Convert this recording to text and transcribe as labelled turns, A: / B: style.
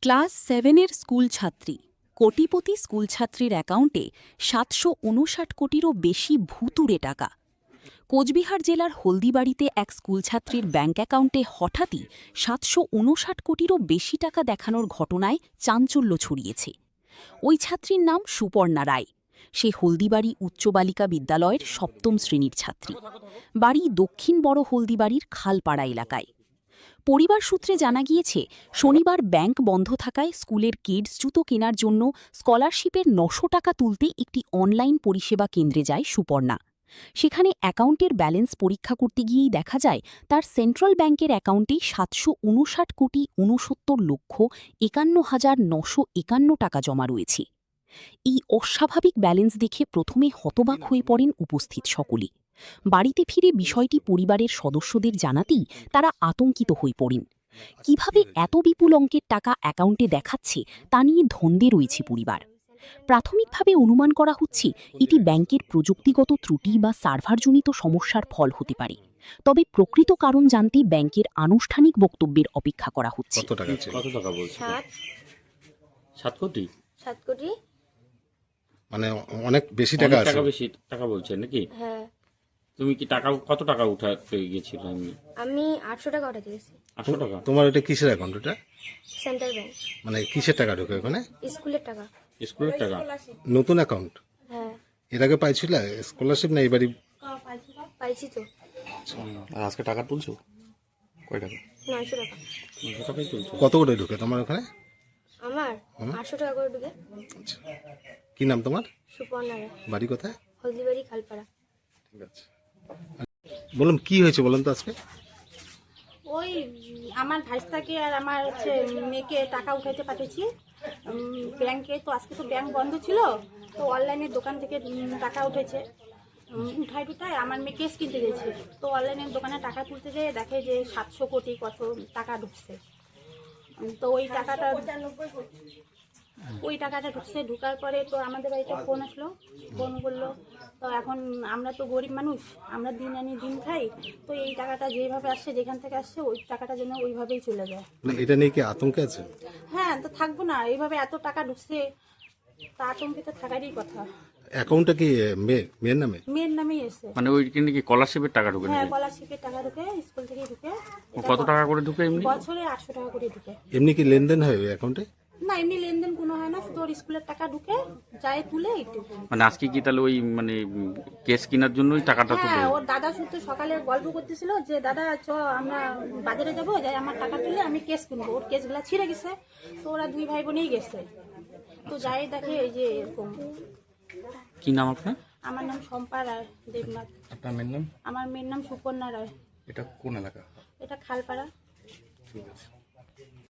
A: Class 7-এর স্কুলছাত্রী, কোটিপতি স্কুলছাত্রীর অ্যাকাউন্টে ৭৫৯ কোটিরও বেশি ভুতুড়ে টাকা। কোচবিহার জেলার হলদিবাড়িতে এক স্কুলছাত্রীর ব্যাঙ্ক অ্যাকাউন্টে হঠাৎই ৭৫৯ কোটিরও বেশি টাকা দেখানোর ঘটনায় চাঞ্চল্য ছড়িয়েছে। ওই ছাত্রীর নাম সুপর্ণা রায়। সে হলদিবাড়ি উচ্চ বালিকা বিদ্যালয়ের ৭ম শ্রেণীর ছাত্রী। বাড়ি দক্ষিণ বড় হলদিবাড়ির খালপাড়া এলাকায়। পরিবার সূত্রে জানা গিয়েছে, শনিবার ব্যাংক বন্ধ থাকায় স্কুলের কিডস জুতো কেনার জন্য স্কলারশিপের ৯০০ টাকা তুলতে একটি অনলাইন পরিষেবা কেন্দ্রে যায় সুপর্ণা। সেখানে অ্যাকাউন্টের ব্যালেন্স পরীক্ষা করতে গিয়েই দেখা যায় তার সেন্ট্রাল ব্যাংকের অ্যাকাউন্টে ৭৫৯,৬৯,৫১,৯৫১ টাকা জমা রয়েছে। এই অস্বাভাবিক ব্যালেন্স দেখে প্রথমে হতবাক হয়ে পড়েন উপস্থিত সকলে। বাড়িতে ফিরে বিষয়টি পরিবারের সদস্যদের জানাতেই তারা আতঙ্কিত হয়ে পড়েন। কিভাবে এত বিপুল অঙ্কের টাকা অ্যাকাউন্টে দেখাচ্ছে তা নিয়ে ধন্দে রয়েছে পরিবার। প্রাথমিকভাবে অনুমান করা হচ্ছে এটি ব্যাংকের প্রযুক্তিগত ত্রুটি বা সার্ভারজনিত সমস্যার ফল হতে পারে। তবে প্রকৃত কারণ জানতে ব্যাংকের আনুষ্ঠানিক বক্তব্যের অপেক্ষা করা হচ্ছে।
B: কত টাকা বলছে? 7 কোটি।
C: 7 কোটি।
D: মানে অনেক বেশি টাকা আছে।
B: বেশি টাকা বলছে নাকি?
C: হ্যাঁ।
B: তুমি কি কত টাকা উঠাতে গিয়েছিল?
C: আমি 800 টাকা উঠাতে গেছি।
B: 800 টাকা?
D: তোমার এটা কিসের অ্যাকাউন্ট? এটা
C: সেন্ট্রাল ব্যাংক।
D: মানে কিসের টাকা ঢোকে ওখানে?
C: স্কুলের টাকা।
B: স্কুলের টাকা?
D: নতুন অ্যাকাউন্ট?
C: হ্যাঁ।
D: এর আগে পাইছিল স্কলারশিপ না এবারই?
C: পাইছি তো।
E: আর আজকে টাকা তুলছো কয় টাকা?
C: 900 টাকা।
B: 900 টাকাই তুলছো?
D: কত করে ঢোকে তোমার ওখানে?
C: আমার 800 টাকা করে ঢুকে।
D: আচ্ছা, কি নাম তোমার?
C: সুপর্ণা রায়।
D: বাড়ি কোথায়?
C: হলদিবাড়ি খালপাড়া।
D: ঠিক আছে, বলুন কি হয়েছে বলুন তো আজকে।
F: ওই আমার ভাইস্তাকে আর আমার হচ্ছে মেয়েকে টাকা উঠাইতে পাঠিয়েছি ব্যাংকে। তো আজকে তো ব্যাংক বন্ধ ছিল, তো অনলাইনের দোকান থেকে টাকা উঠেছে। উঠায় আমার মেয়ে কেস কিনতে গেছে, তো অনলাইনের দোকানে টাকা তুলতে যেয়ে দেখে যে 700 কোটি কত টাকা ঢুকছে। তো ওই টাকাটা ঢুকছে। ঢুকার পরে তো আমাদের বাড়িতে ফোন আসলো, ফোন করলো। তো এখন আমরা তো গরিব মানুষ, আমরা দিন আনি দিন খাই। তো এই টাকাটা যেভাবে আসছে, যেখান থেকে আসছে, ওই টাকাটা যেন ওইভাবেই চলে যায়।
D: এটা নিয়ে কি আতঙ্কে আছে?
F: হ্যাঁ, তো থাকবো না, এইভাবে এত টাকা ঢুকছে, তা আতঙ্কিত থাকারই কথা।
D: অ্যাকাউন্টটা কি মেয়ের নামে?
F: মেয়ের নামেই এসে।
B: মানে ওই কি স্কলারশিপের টাকা ঢুকে
F: হ্যাঁ,
B: নাকি?
F: স্কলারশিপের টাকা ঢুকে, স্কুল থেকে ঢুকে।
B: কত টাকা করে ঢুকে এমনি?
F: বছরে 800 টাকা করে ঢুকে।
D: এমনি কি লেনদেন হয় ওই অ্যাকাউন্টে?
F: না, এমনি লেনদেন কোনো হয় না, তোর স্কুলের টাকা ঢুকে যায় তুলে এইটুকু।
B: মানে আজকে কি তাহলে ওই কেস কেনার জন্যই টাকাটা তুলে?
F: হ্যাঁ, ওর দাদা শুধু সকালে গল্প করতেছিল যে দাদা চ আমরা বাজারে যাবো, যাই আমার টাকা তুলে আমি কেস কিনবো। ওর কেসগুলা ছিঁড়ে গেছে, তো ওরা দুই ভাই বোনেই গেছে। তো যাই দেখে এই যে এরকম।
B: কি নাম আপনার?
F: আমার নাম শম্পা রায় দেবনাথ।
E: আপনার মেয়ের নাম?
F: আমার মেয়ের নাম সুপর্ণা রায়।
E: এটা কোন এলাকা?
F: এটা খালপাড়া।
E: ঠিক আছে।